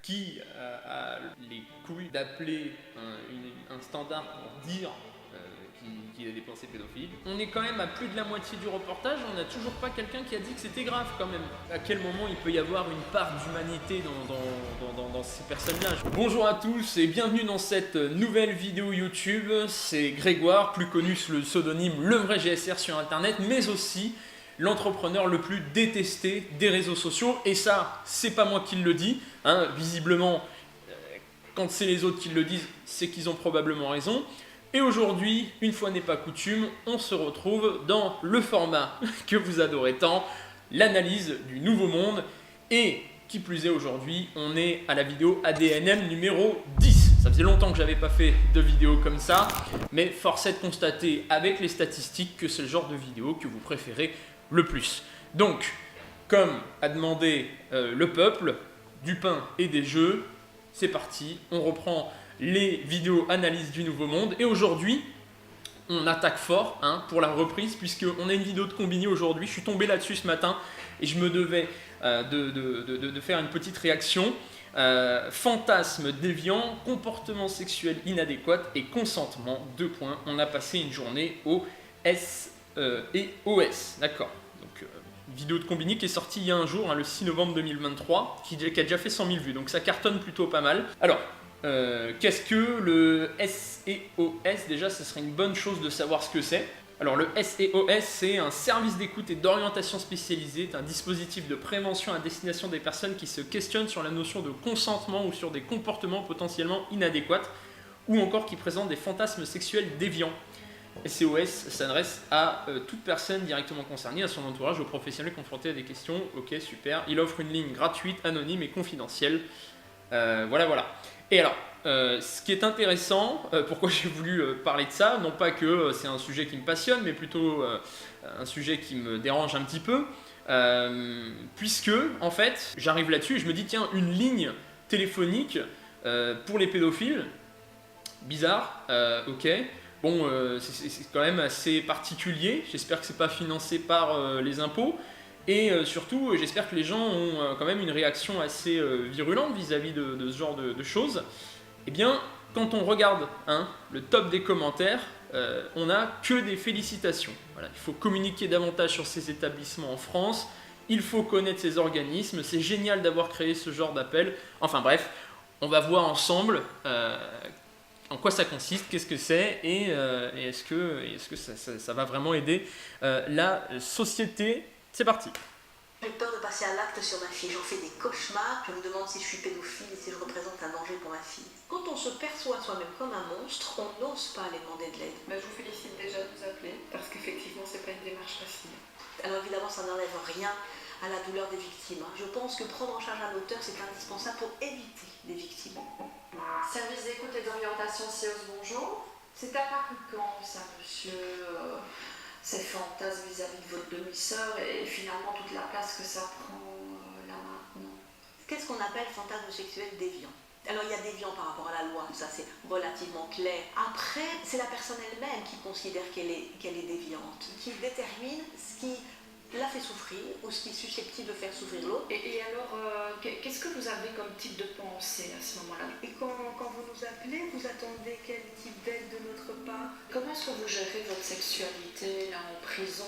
qui a les couilles d'appeler un standard pour dire qu'il a des pensées pédophiles. On est quand même à plus de la moitié du reportage, on n'a toujours pas quelqu'un qui a dit que c'était grave quand même. À quel moment il peut y avoir une part d'humanité dans ces personnes-là? Bonjour à tous et bienvenue dans cette nouvelle vidéo YouTube. C'est Grégoire, plus connu sous le pseudonyme Le Vrai GSR sur internet, mais aussi l'entrepreneur le plus détesté des réseaux sociaux. Et ça, c'est pas moi qui le dis, hein. Visiblement, quand c'est les autres qui le disent, c'est qu'ils ont probablement raison. Et aujourd'hui, une fois n'est pas coutume, on se retrouve dans le format que vous adorez tant, l'analyse du nouveau monde. Et qui plus est, aujourd'hui, on est à la vidéo ADNM numéro 10. Ça faisait longtemps que j'avais pas fait de vidéo comme ça, mais force est de constater avec les statistiques que c'est le genre de vidéo que vous préférez le plus. Donc, comme a demandé le peuple, du pain et des jeux, c'est parti, on reprend les vidéos analyse du nouveau monde. Et aujourd'hui, on attaque fort pour la reprise, puisqu'on a une vidéo de Combini aujourd'hui. Je suis tombé là-dessus ce matin et je me devais de faire une petite réaction. Fantasme déviant, comportement sexuel inadéquat et consentement, 2 points. On a passé une journée au S et OS, d'accord. Donc, vidéo de Combini qui est sortie il y a un jour, le 6 novembre 2023, qui a déjà fait 100 000 vues, donc ça cartonne plutôt pas mal. Alors, qu'est-ce que le SEOS? Déjà, ce serait une bonne chose de savoir ce que c'est. Alors, le SEOS, c'est un service d'écoute et d'orientation spécialisé, c'est un dispositif de prévention à destination des personnes qui se questionnent sur la notion de consentement ou sur des comportements potentiellement inadéquats, ou encore qui présentent des fantasmes sexuels déviants. SEOS s'adresse à toute personne directement concernée, à son entourage, aux professionnels confrontés à des questions. Ok, super. Il offre une ligne gratuite, anonyme et confidentielle. Voilà. Et alors, ce qui est intéressant, pourquoi j'ai voulu parler de ça, non pas que c'est un sujet qui me passionne, mais plutôt un sujet qui me dérange un petit peu, puisque, en fait, j'arrive là-dessus et je me dis, tiens, une ligne téléphonique pour les pédophiles, bizarre, ok. Bon, c'est quand même assez particulier, j'espère que c'est pas financé par les impôts. Et surtout, j'espère que les gens ont quand même une réaction assez virulente vis-à-vis de ce genre de choses. Eh bien, quand on regarde le top des commentaires, on n'a que des félicitations. Voilà, il faut communiquer davantage sur ces établissements en France, il faut connaître ces organismes, c'est génial d'avoir créé ce genre d'appel. Enfin bref, on va voir ensemble en quoi ça consiste, qu'est-ce que c'est et est-ce que ça va vraiment aider la société. C'est parti. J'ai peur de passer à l'acte sur ma fille, j'en fais des cauchemars, je me demande si je suis pédophile et si je représente un danger pour ma fille. Quand on se perçoit soi-même comme un monstre, on n'ose pas aller demander de l'aide. Je vous félicite déjà de nous appeler, parce qu'effectivement c'est pas une démarche facile. Alors évidemment ça n'enlève rien à la douleur des victimes. Je pense que prendre en charge un auteur c'est indispensable pour éviter les victimes. Service d'écoute et d'orientation CEOS, bonjour. C'est apparu quand ça, monsieur ces fantasmes vis-à-vis de votre demi-sœur et finalement toute la place que ça prend là maintenant? Qu'est-ce qu'on appelle fantasme sexuel déviant? Alors il y a déviant par rapport à la loi, ça c'est relativement clair. Après, c'est la personne elle-même qui considère qu'elle est déviante, qui détermine ce qui la fait souffrir ou ce qui est susceptible de faire souffrir l'autre. Et alors, qu'est-ce que vous avez comme type de pensée à ce moment-là? Et quand vous nous appelez, vous attendez quel type d'aide de notre part? Comment est-ce que vous gérez votre sexualité là en prison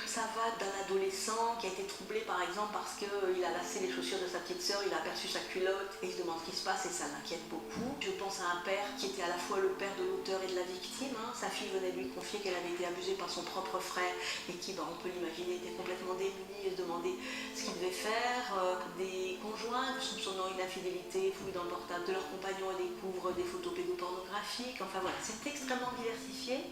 Ça va d'un adolescent qui a été troublé par exemple parce qu'il a lassé les chaussures de sa petite sœur, il a aperçu sa culotte et il se demande ce qui se passe et ça l'inquiète beaucoup. Je pense à un père qui était à la fois le père de l'auteur et de la victime. Sa fille venait lui confier qu'elle avait été abusée par son propre frère et qui, on peut l'imaginer, était complètement démuni et se demandait ce qu'il devait faire. Des conjoints soupçonnant une infidélité fouillent dans le portable de leur compagnon et découvrent des photos pédopornographiques. Enfin voilà, c'est extrêmement diversifié.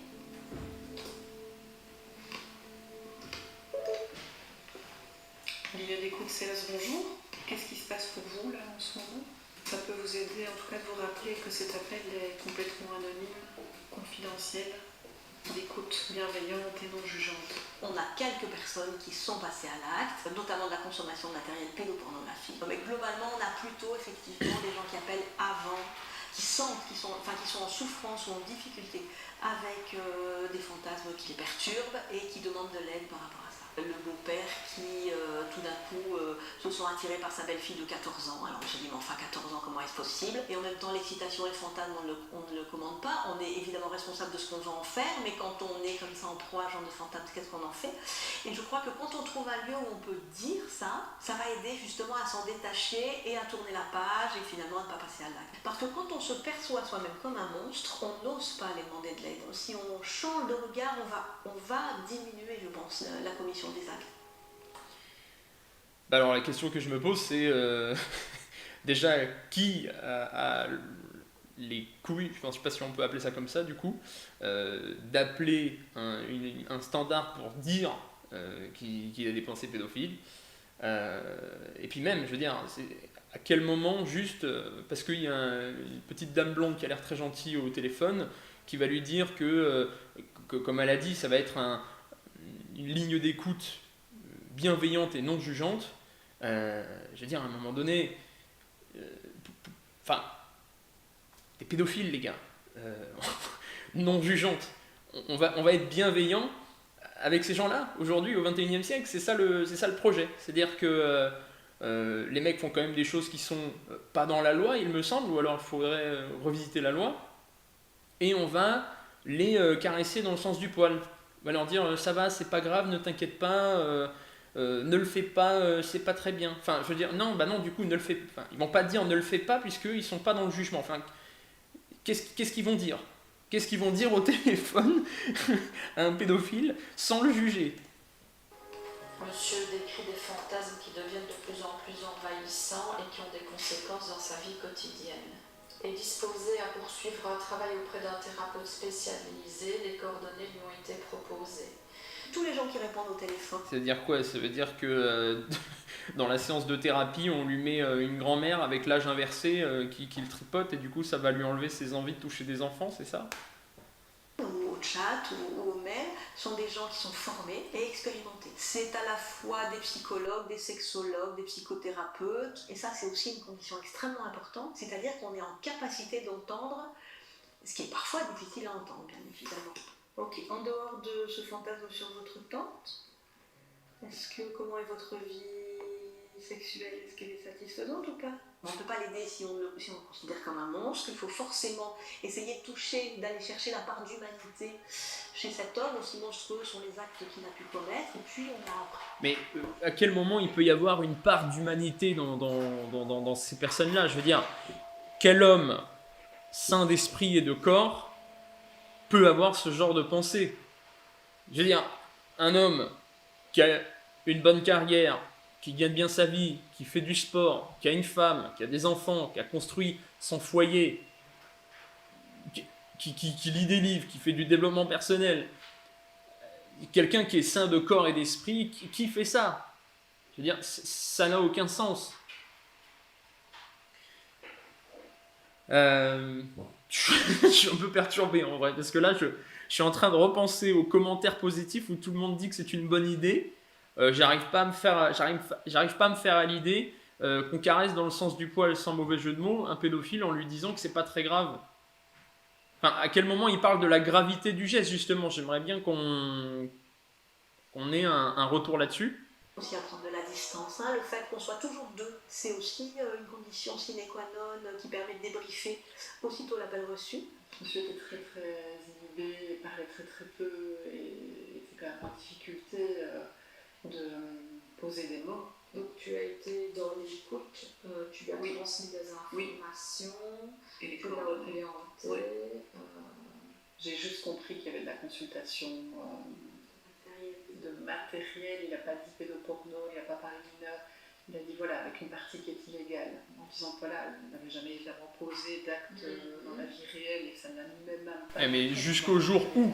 Ligne d'écoute CEOS, bonjour. Qu'est-ce qui se passe pour vous là en ce moment? Ça peut vous aider en tout cas de vous rappeler que cet appel est complètement anonyme, confidentiel, d'écoute bienveillante et non jugeante. On a quelques personnes qui sont passées à l'acte, notamment de la consommation de matériel pédopornographique. Mais globalement, on a plutôt effectivement des gens qui appellent avant, qui sentent, qui sont en souffrance ou en difficulté avec des fantasmes qui les perturbent et qui demandent de l'aide par rapport à ça. Le beau-père qui tout d'un coup se sent attiré par sa belle-fille de 14 ans. Alors je dis mais enfin 14 grave possible. Et en même temps, l'excitation et le fantasme, on ne le commande pas. On est évidemment responsable de ce qu'on va en faire, mais quand on est comme ça en proie à ce genre de fantasme, qu'est-ce qu'on en fait? Et je crois que quand on trouve un lieu où on peut dire ça, ça va aider justement à s'en détacher et à tourner la page et finalement à ne pas passer à l'acte. Parce que quand on se perçoit soi-même comme un monstre, on n'ose pas aller demander de l'aide. Si on change de regard, on va diminuer, je pense, la commission des actes. Bah alors la question que je me pose, c'est déjà qui a les couilles, je ne sais pas si on peut appeler ça comme ça du coup, d'appeler un standard pour dire qu'il a des pensées pédophiles. Et puis même, je veux dire, à quel moment juste, parce qu'il y a une petite dame blonde qui a l'air très gentille au téléphone, qui va lui dire que comme elle a dit, ça va être une ligne d'écoute bienveillante et non jugeante. Je veux dire, à un moment donné, des pédophiles, les gars, non jugeantes. On va être bienveillant avec ces gens-là aujourd'hui au XXIe siècle. C'est ça le projet. C'est-à-dire que les mecs font quand même des choses qui sont pas dans la loi, il me semble, ou alors il faudrait revisiter la loi. Et on va les caresser dans le sens du poil. On va leur dire ça va, c'est pas grave, ne t'inquiète pas. Ne le fais pas, c'est pas très bien. Enfin, je veux dire, non, du coup, ne le fais pas. Enfin, ils vont pas dire ne le fais pas puisqu'ils sont pas dans le jugement. Enfin, qu'est-ce qu'ils vont dire? Qu'est-ce qu'ils vont dire au téléphone à un pédophile sans le juger? Monsieur décrit des fantasmes qui deviennent de plus en plus envahissants et qui ont des conséquences dans sa vie quotidienne. Est disposé à poursuivre un travail auprès d'un thérapeute spécialisé, les coordonnées lui ont été proposées. Tous les gens qui répondent au téléphone. Ça veut dire quoi? Ça veut dire que dans la séance de thérapie, on lui met une grand-mère avec l'âge inversé qui le tripote et du coup ça va lui enlever ses envies de toucher des enfants, c'est ça? Ou au chat ou au mail, sont des gens qui sont formés et expérimentés. C'est à la fois des psychologues, des sexologues, des psychothérapeutes, et ça c'est aussi une condition extrêmement importante, c'est-à-dire qu'on est en capacité d'entendre, ce qui est parfois difficile à entendre, bien évidemment. Ok, en dehors de ce fantasme sur votre tante, comment est votre vie sexuelle? Est-ce qu'elle est satisfaisante ou pas? On ne peut pas l'aider si on le considère comme un monstre. Il faut forcément essayer de toucher, d'aller chercher la part d'humanité chez cet homme, aussi monstrueux sont les actes qu'il a pu commettre, et puis on a appris. Mais à quel moment il peut y avoir une part d'humanité dans ces personnes-là? Je veux dire, quel homme sain d'esprit et de corps peut avoir ce genre de pensée? Je veux dire, un homme qui a une bonne carrière, qui gagne bien sa vie, qui fait du sport, qui a une femme, qui a des enfants, qui a construit son foyer, qui lit des livres, qui fait du développement personnel, quelqu'un qui est sain de corps et d'esprit, qui fait ça? Je veux dire, ça n'a aucun sens. Je suis un peu perturbé en vrai, parce que là je suis en train de repenser aux commentaires positifs où tout le monde dit que c'est une bonne idée. J'arrive pas à me faire à l'idée qu'on caresse dans le sens du poil sans mauvais jeu de mots un pédophile en lui disant que c'est pas très grave. Enfin, à quel moment il parle de la gravité du geste justement? J'aimerais bien qu'on ait un retour là-dessus. Aussi à prendre de la distance, le fait qu'on soit toujours deux, c'est aussi une condition sine qua non qui permet de débriefer aussitôt l'appel reçu. Monsieur était très très inhibé, parlait très très peu et était quand même en difficulté de poser des mots. Donc tu as été dans l'écoute, tu lui as transmis des informations, et les tu l'as orienté. Oui. J'ai juste compris qu'il y avait de la consultation de matériel, il n'a pas dit pédoporno, il n'a pas parlé mineur, il a dit voilà, avec une partie qui est illégale, en disant voilà, il n'avait jamais évidemment posé d'actes dans la vie réelle et ça n'animait même pas. Mais jusqu'au jour où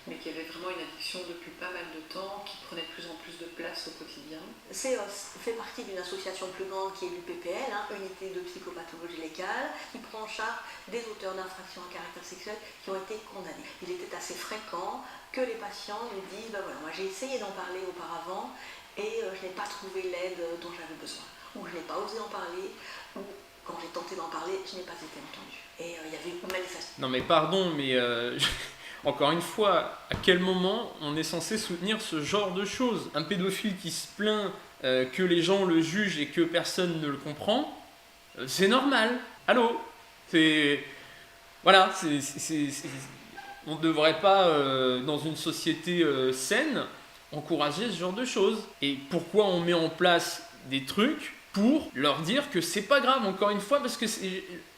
mais qu'il y avait vraiment une addiction depuis pas mal de temps, qui prenait de plus en plus de place au quotidien. C'est fait partie d'une association plus grande qui est l'UPPL, Unité de psychopathologie légale, qui prend en charge des auteurs d'infractions à caractère sexuel qui ont été condamnés. Il était assez fréquent que les patients me disent voilà, moi j'ai essayé d'en parler auparavant et je n'ai pas trouvé l'aide dont j'avais besoin, ou je n'ai pas osé en parler, ou quand j'ai tenté d'en parler, je n'ai pas été entendue. Et il y avait une manifestation. Non mais pardon, mais encore une fois, à quel moment on est censé soutenir ce genre de choses? Un pédophile qui se plaint que les gens le jugent et que personne ne le comprend, c'est normal. Allô. Voilà, on ne devrait pas, dans une société saine, encourager ce genre de choses. Et pourquoi on met en place des trucs pour leur dire que c'est pas grave, encore une fois, parce que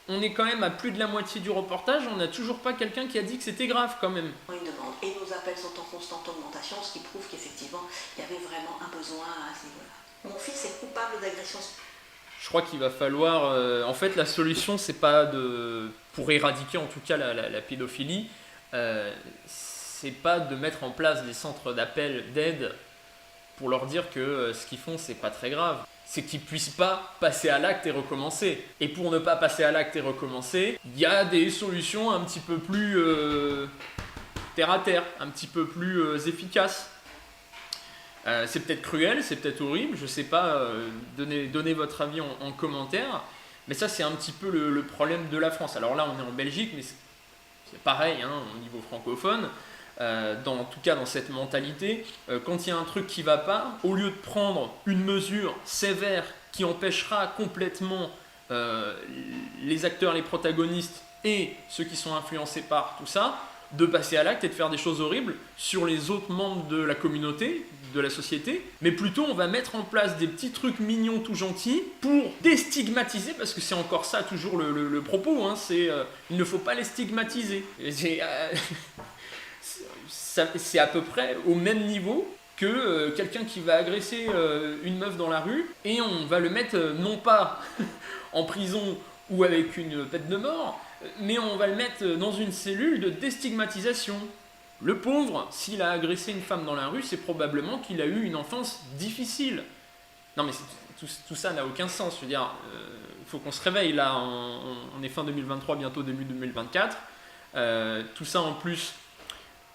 on est quand même à plus de la moitié du reportage, on n'a toujours pas quelqu'un qui a dit que c'était grave quand même. Une demande. Et nos appels sont en constante augmentation, ce qui prouve qu'effectivement, il y avait vraiment un besoin à ce niveau-là. Mon fils est coupable d'agression. Je crois qu'il va falloir... en fait, la solution, c'est pas pour éradiquer en tout cas la pédophilie, c'est pas de mettre en place des centres d'appel d'aide pour leur dire que ce qu'ils font, c'est pas très grave. C'est qu'ils puissent pas passer à l'acte et recommencer. Et pour ne pas passer à l'acte et recommencer, il y a des solutions un petit peu plus terre à terre, un petit peu plus efficaces. C'est peut-être cruel, c'est peut-être horrible, je sais pas, donnez votre avis en commentaire, mais ça c'est un petit peu le problème de la France. Alors là on est en Belgique, mais c'est pareil hein, au niveau francophone, en tout cas dans cette mentalité, quand il y a un truc qui va pas, au lieu de prendre une mesure sévère qui empêchera complètement les acteurs, les protagonistes et ceux qui sont influencés par tout ça, de passer à l'acte et de faire des choses horribles sur les autres membres de la communauté, de la société, mais plutôt on va mettre en place des petits trucs mignons tout gentils pour déstigmatiser, parce que c'est encore ça toujours le propos, hein, c'est il ne faut pas les stigmatiser. C'est à peu près au même niveau que quelqu'un qui va agresser une meuf dans la rue, et on va le mettre non pas en prison ou avec une peine de mort, mais on va le mettre dans une cellule de déstigmatisation. Le pauvre, s'il a agressé une femme dans la rue, c'est probablement qu'il a eu une enfance difficile. Non mais tout ça n'a aucun sens. Je veux dire, il faut qu'on se réveille là, on est fin 2023, bientôt début 2024. Tout ça en plus,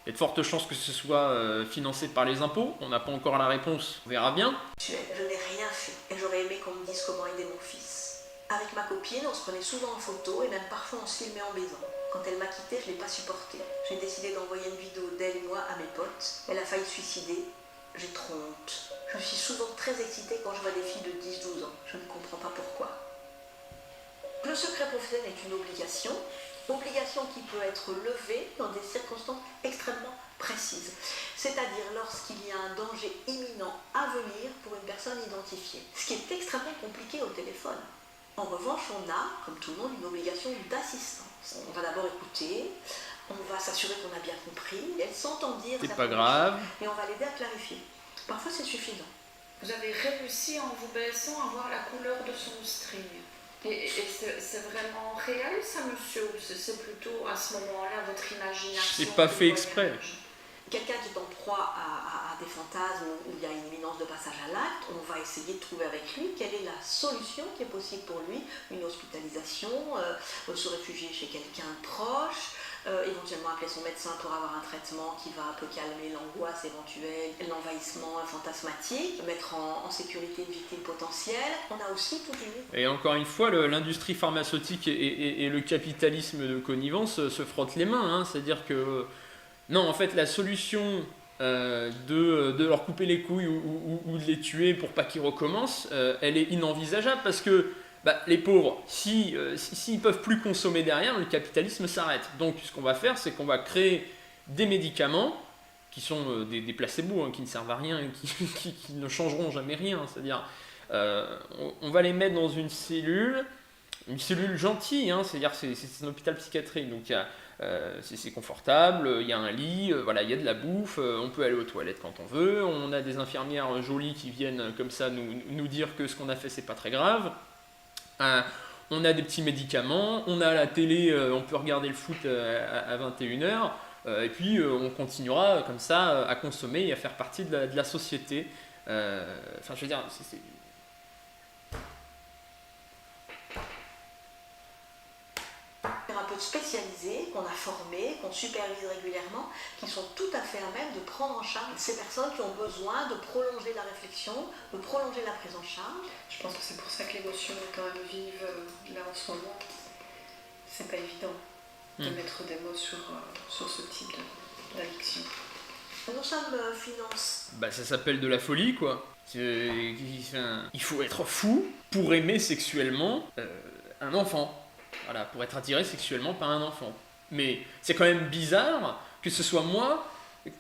il y a de fortes chances que ce soit financé par les impôts. On n'a pas encore la réponse, on verra bien. Je n'ai rien fait et j'aurais aimé qu'on me dise comment aider mon fils. Avec ma copine, on se prenait souvent en photo et même parfois on se filmait en baisant. Quand elle m'a quitté, je ne l'ai pas supporté. J'ai décidé d'envoyer une vidéo d'elle et moi à mes potes. Elle a failli se suicider. J'ai trop honte. Je suis souvent très excitée quand je vois des filles de 10-12 ans. Je ne comprends pas pourquoi. Le secret professionnel est une obligation qui peut être levée dans des circonstances extrêmement précises. C'est-à-dire lorsqu'il y a un danger imminent à venir pour une personne identifiée. Ce qui est extrêmement compliqué au téléphone. En revanche, on a, comme tout le monde, une obligation d'assistance. On va d'abord écouter, on va s'assurer qu'on a bien compris, elle s'entend dire... C'est pas grave. Et on va l'aider à clarifier. Parfois, c'est suffisant. Vous avez réussi en vous baissant à voir la couleur de son string. Et c'est vraiment réel ça, monsieur, ou c'est plutôt à ce moment-là votre imagination? C'est pas fait exprès. Quelqu'un qui est en proie à des fantasmes où il y a une imminence de passage à l'acte, on va essayer de trouver avec lui quelle est la solution qui est possible pour lui, une hospitalisation, se réfugier chez quelqu'un de proche, éventuellement appeler son médecin pour avoir un traitement qui va un peu calmer l'angoisse éventuelle, l'envahissement fantasmatique, mettre en sécurité une victime potentielle. On a aussi toute une... Et encore une fois, l'industrie pharmaceutique et le capitalisme de connivence se frottent les mains, hein, c'est-à-dire que... Non, en fait, la solution de leur couper les couilles ou de les tuer pour pas qu'ils recommencent, elle est inenvisageable parce que les pauvres, s'ils peuvent plus consommer derrière, le capitalisme s'arrête. Donc, ce qu'on va faire, c'est qu'on va créer des médicaments qui sont des placebos, hein, qui ne servent à rien et qui ne changeront jamais rien. C'est-à-dire, on va les mettre dans une cellule gentille, hein, c'est-à-dire c'est un hôpital psychiatrique, donc il y a... c'est confortable, il y a un lit, voilà, il y a de la bouffe, on peut aller aux toilettes quand on veut, on a des infirmières jolies qui viennent comme ça nous dire que ce qu'on a fait c'est pas très grave, on a des petits médicaments, on a la télé, on peut regarder le foot à 21h, et puis on continuera comme ça à consommer et à faire partie de la société. Enfin, je veux dire, c'est un peu spécialisés, qu'on a formés, qu'on supervise régulièrement, qui sont tout à fait à même de prendre en charge ces personnes qui ont besoin de prolonger la réflexion, de prolonger la prise en charge. Je pense que c'est pour ça que l'émotion est quand même vive là en ce moment. C'est pas évident de mettre des mots sur ce type d'addiction. Nous sommes finance. Ça s'appelle de la folie, quoi. Il faut être fou pour aimer sexuellement un enfant. voilà, pour être attiré sexuellement par un enfant. Mais c'est quand même bizarre que ce soit moi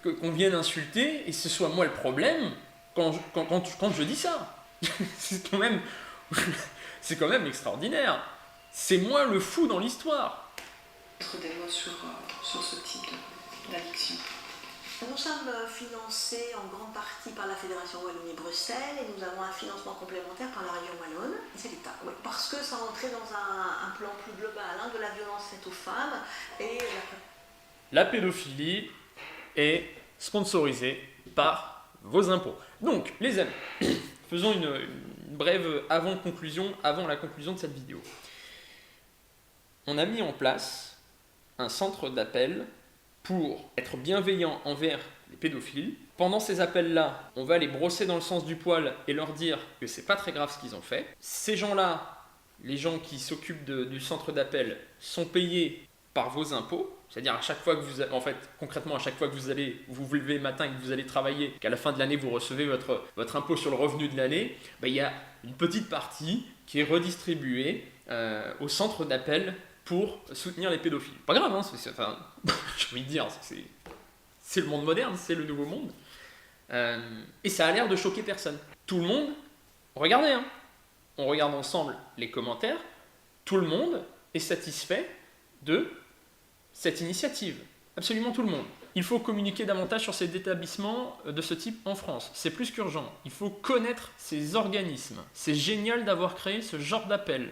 qu'on vienne insulter et ce soit moi le problème quand je dis ça. c'est quand même extraordinaire. C'est moi le fou dans l'histoire. Des lois sur ce type d'addiction. Nous sommes financés en grande partie par la Fédération Wallonie-Bruxelles et nous avons un financement complémentaire par la région Wallonne. C'est l'État, oui. Parce que ça rentrait dans un plan plus global de la violence faite aux femmes et la pédophilie est sponsorisée par vos impôts. Donc, les amis, faisons une brève avant la conclusion de cette vidéo. On a mis en place un centre d'appel pour être bienveillant envers les pédophiles. Pendant ces appels-là, on va les brosser dans le sens du poil et leur dire que c'est pas très grave ce qu'ils ont fait. Ces gens-là, les gens qui s'occupent du centre d'appel, sont payés par vos impôts. C'est-à-dire à chaque fois que concrètement, à chaque fois que vous vous levez le matin et que vous allez travailler, qu'à la fin de l'année, vous recevez votre impôt sur le revenu de l'année, il y a une petite partie qui est redistribuée au centre d'appel pour soutenir les pédophiles. Pas grave, hein, j'ai envie de dire, c'est le monde moderne, c'est le nouveau monde. Et ça a l'air de choquer personne. Tout le monde, regardez, hein, on regarde ensemble les commentaires, tout le monde est satisfait de cette initiative. Absolument tout le monde. Il faut communiquer davantage sur ces établissements de ce type en France. C'est plus qu'urgent. Il faut connaître ces organismes. C'est génial d'avoir créé ce genre d'appel.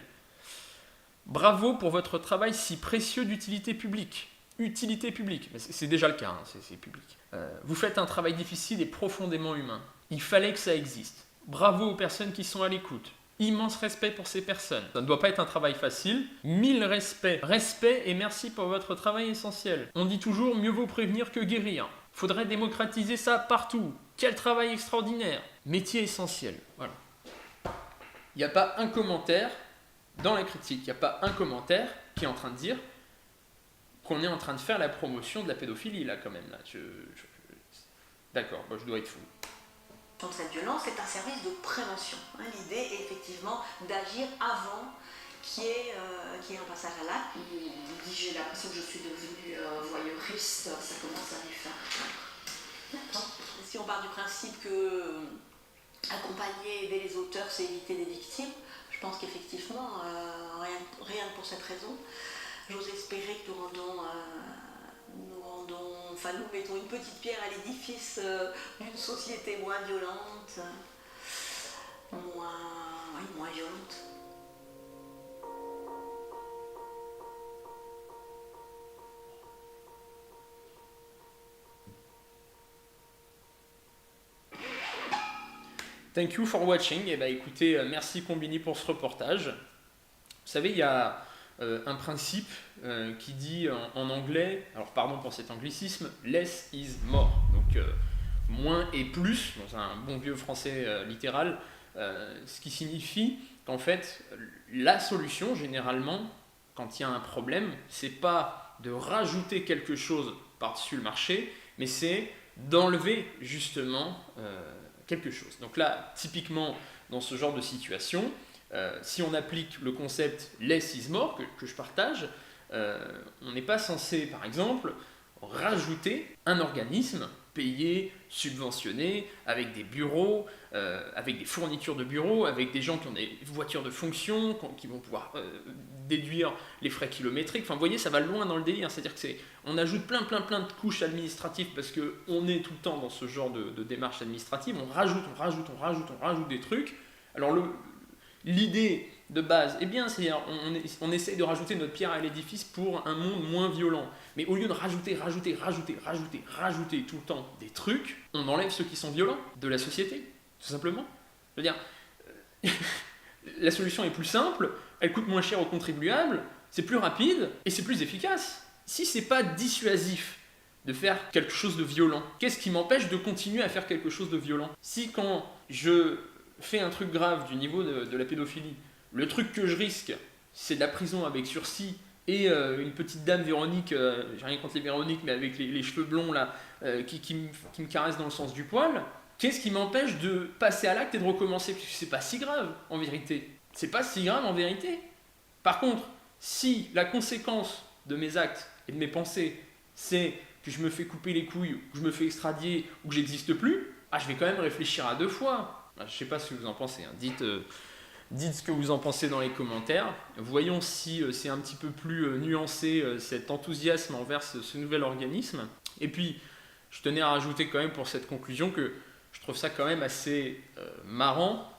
Bravo pour votre travail si précieux d'utilité publique. Utilité publique. C'est déjà le cas, hein, c'est public. Vous faites un travail difficile et profondément humain. Il fallait que ça existe. Bravo aux personnes qui sont à l'écoute. Immense respect pour ces personnes. Ça ne doit pas être un travail facile. 1000 respects. Respect et merci pour votre travail essentiel. On dit toujours mieux vaut prévenir que guérir. Faudrait démocratiser ça partout. Quel travail extraordinaire. Métier essentiel. Voilà. Il n'y a pas un commentaire dans la critique. Il n'y a pas un commentaire qui est en train de dire qu'on est en train de faire la promotion de la pédophilie là quand même. Là. D'accord, je dois être fou. Cette violence est un service de prévention. L'idée est effectivement d'agir avant qu'il y ait un passage à l'acte. J'ai l'impression que je suis devenue voyeuriste, ça commence à lui faire peur. D'accord. Si on part du principe que accompagner, aider les auteurs, c'est éviter les victimes, je pense qu'effectivement, rien que pour cette raison, j'ose espérer que nous mettons une petite pierre à l'édifice d'une société moins violente, moins violente. Thank you for watching. Écoutez, merci Combini pour ce reportage. Vous savez, il y a un principe qui dit en anglais, alors pardon pour cet anglicisme, less is more. Donc moins et plus, dans un bon vieux français littéral, ce qui signifie qu'en fait, la solution, généralement, quand il y a un problème, c'est pas de rajouter quelque chose par-dessus le marché, mais c'est d'enlever justement quelque chose. Donc là, typiquement, dans ce genre de situation, si on applique le concept less is more, que je partage, on n'est pas censé, par exemple, rajouter un organisme payé, subventionné, avec des bureaux, avec des fournitures de bureaux, avec des gens qui ont des voitures de fonction, qui vont pouvoir déduire les frais kilométriques. Enfin, vous voyez, ça va loin dans le délire. C'est-à-dire qu'on ajoute plein de couches administratives parce qu'on est tout le temps dans ce genre de démarche administrative. On rajoute des trucs. Alors, l'idée de base, c'est on essaye de rajouter notre pierre à l'édifice pour un monde moins violent. Mais au lieu de rajouter tout le temps des trucs, on enlève ceux qui sont violents de la société, tout simplement. Je veux dire, la solution est plus simple, elle coûte moins cher aux contribuables, c'est plus rapide et c'est plus efficace. Si c'est pas dissuasif de faire quelque chose de violent, qu'est-ce qui m'empêche de continuer à faire quelque chose de violent? Si quand je fais un truc grave du niveau de la pédophilie, le truc que je risque, c'est de la prison avec sursis et une petite dame Véronique, j'ai rien contre les Véroniques, mais avec les cheveux blonds là, qui me caresse dans le sens du poil, qu'est-ce qui m'empêche de passer à l'acte et de recommencer? Parce que c'est pas si grave en vérité. C'est pas si grave en vérité. Par contre, Si la conséquence de mes actes et de mes pensées, c'est que je me fais couper les couilles, ou que je me fais extradier, ou que j'existe plus, je vais quand même réfléchir à 2 fois. Je sais pas ce que vous en pensez, hein. Dites ce que vous en pensez dans les commentaires. Voyons si c'est un petit peu plus nuancé cet enthousiasme envers ce nouvel organisme. Et puis, je tenais à rajouter quand même pour cette conclusion que je trouve ça quand même assez marrant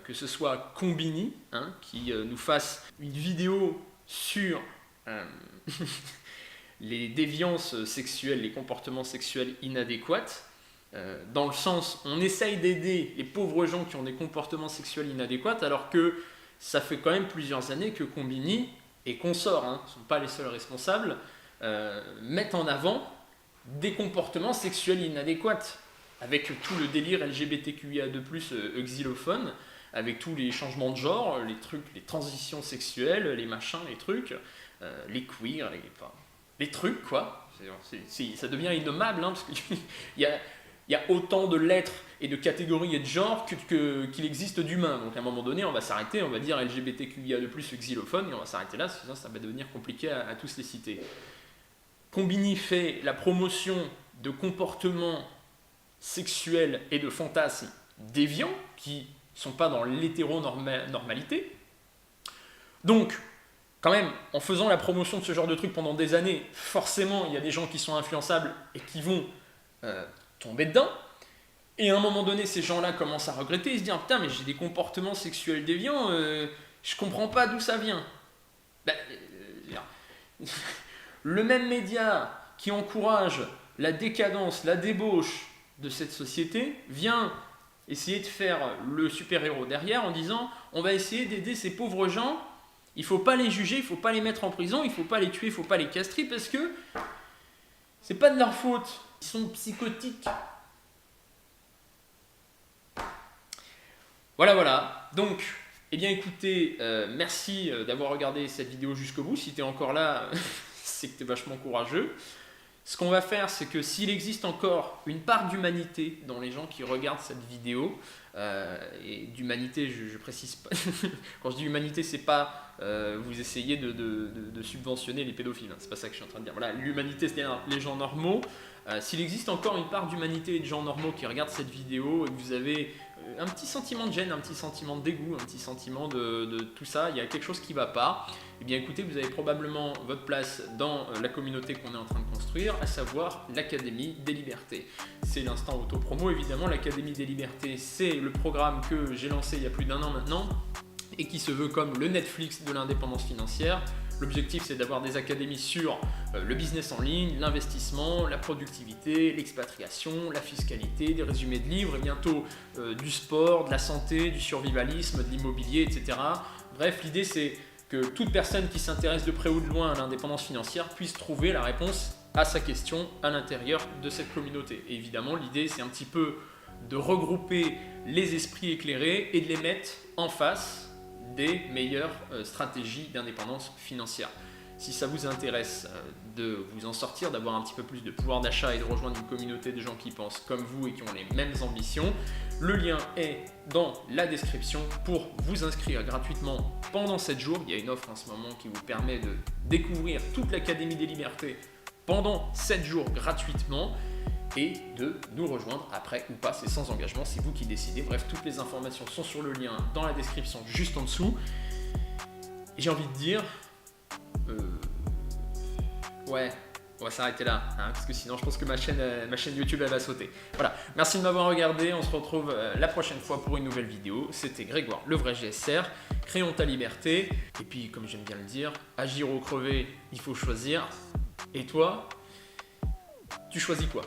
que ce soit Combini qui nous fasse une vidéo sur les déviances sexuelles, les comportements sexuels inadéquats. Dans le sens, on essaye d'aider les pauvres gens qui ont des comportements sexuels inadéquats, alors que ça fait quand même plusieurs années que Combini et consorts, ne sont pas les seuls responsables, mettent en avant des comportements sexuels inadéquats, avec tout le délire LGBTQIA2+, xylophone, avec tous les changements de genre, les trucs, les transitions sexuelles, les machins, les trucs, les queers, les trucs quoi. Ça devient innommable, parce qu'il y a autant de lettres et de catégories et de genres qu'il existe d'humains. Donc à un moment donné, on va s'arrêter, on va dire LGBTQIA2+, xylophone, et on va s'arrêter là, sinon ça va devenir compliqué à tous les citer. Combini fait la promotion de comportements sexuels et de fantasmes déviants qui ne sont pas dans l'hétéronormalité. Donc, quand même, en faisant la promotion de ce genre de trucs pendant des années, forcément, il y a des gens qui sont influençables et qui vont tomber dedans. Et à un moment donné, ces gens-là commencent à regretter, ils se disent « Putain, mais j'ai des comportements sexuels déviants, je comprends pas d'où ça vient. » Le même média qui encourage la décadence, la débauche de cette société, vient essayer de faire le super-héros derrière en disant « On va essayer d'aider ces pauvres gens, il ne faut pas les juger, il ne faut pas les mettre en prison, il ne faut pas les tuer, il ne faut pas les castrer parce que c'est pas de leur faute, ils sont psychotiques. » Voilà. Donc, eh bien écoutez, merci d'avoir regardé cette vidéo jusqu'au bout. Si tu es encore là, c'est que tu es vachement courageux. Ce qu'on va faire, c'est que s'il existe encore une part d'humanité dans les gens qui regardent cette vidéo, et d'humanité, je précise pas, quand je dis humanité, c'est pas vous essayez de subventionner les pédophiles, c'est pas ça que je suis en train de dire. Voilà, l'humanité, c'est-à-dire les gens normaux. S'il existe encore une part d'humanité et de gens normaux qui regardent cette vidéo et que vous avez un petit sentiment de gêne, un petit sentiment de dégoût, un petit sentiment de tout ça, il y a quelque chose qui ne va pas, eh bien écoutez, vous avez probablement votre place dans la communauté qu'on est en train de construire, à savoir l'Académie des Libertés. C'est l'instant auto-promo, évidemment. L'Académie des Libertés, c'est le programme que j'ai lancé il y a plus d'1 an maintenant et qui se veut comme le Netflix de l'indépendance financière. L'objectif, c'est d'avoir des académies sur le business en ligne, l'investissement, la productivité, l'expatriation, la fiscalité, des résumés de livres et bientôt du sport, de la santé, du survivalisme, de l'immobilier, etc. Bref, l'idée, c'est que toute personne qui s'intéresse de près ou de loin à l'indépendance financière puisse trouver la réponse à sa question à l'intérieur de cette communauté. Et évidemment, l'idée, c'est un petit peu de regrouper les esprits éclairés et de les mettre en face des meilleures stratégies d'indépendance financière. Si ça vous intéresse de vous en sortir, d'avoir un petit peu plus de pouvoir d'achat et de rejoindre une communauté de gens qui pensent comme vous et qui ont les mêmes ambitions, le lien est dans la description pour vous inscrire gratuitement pendant 7 jours. Il y a une offre en ce moment qui vous permet de découvrir toute l'Académie des Libertés pendant 7 jours gratuitement et de nous rejoindre après ou pas, c'est sans engagement, c'est vous qui décidez. Bref, toutes les informations sont sur le lien dans la description juste en dessous. Et j'ai envie de dire, ouais, on va s'arrêter là, parce que sinon je pense que ma chaîne YouTube elle va sauter. Voilà, merci de m'avoir regardé, on se retrouve la prochaine fois pour une nouvelle vidéo. C'était Grégoire, le vrai GSR, créons ta liberté. Et puis comme j'aime bien le dire, agir ou crever, il faut choisir. Et toi, tu choisis quoi ?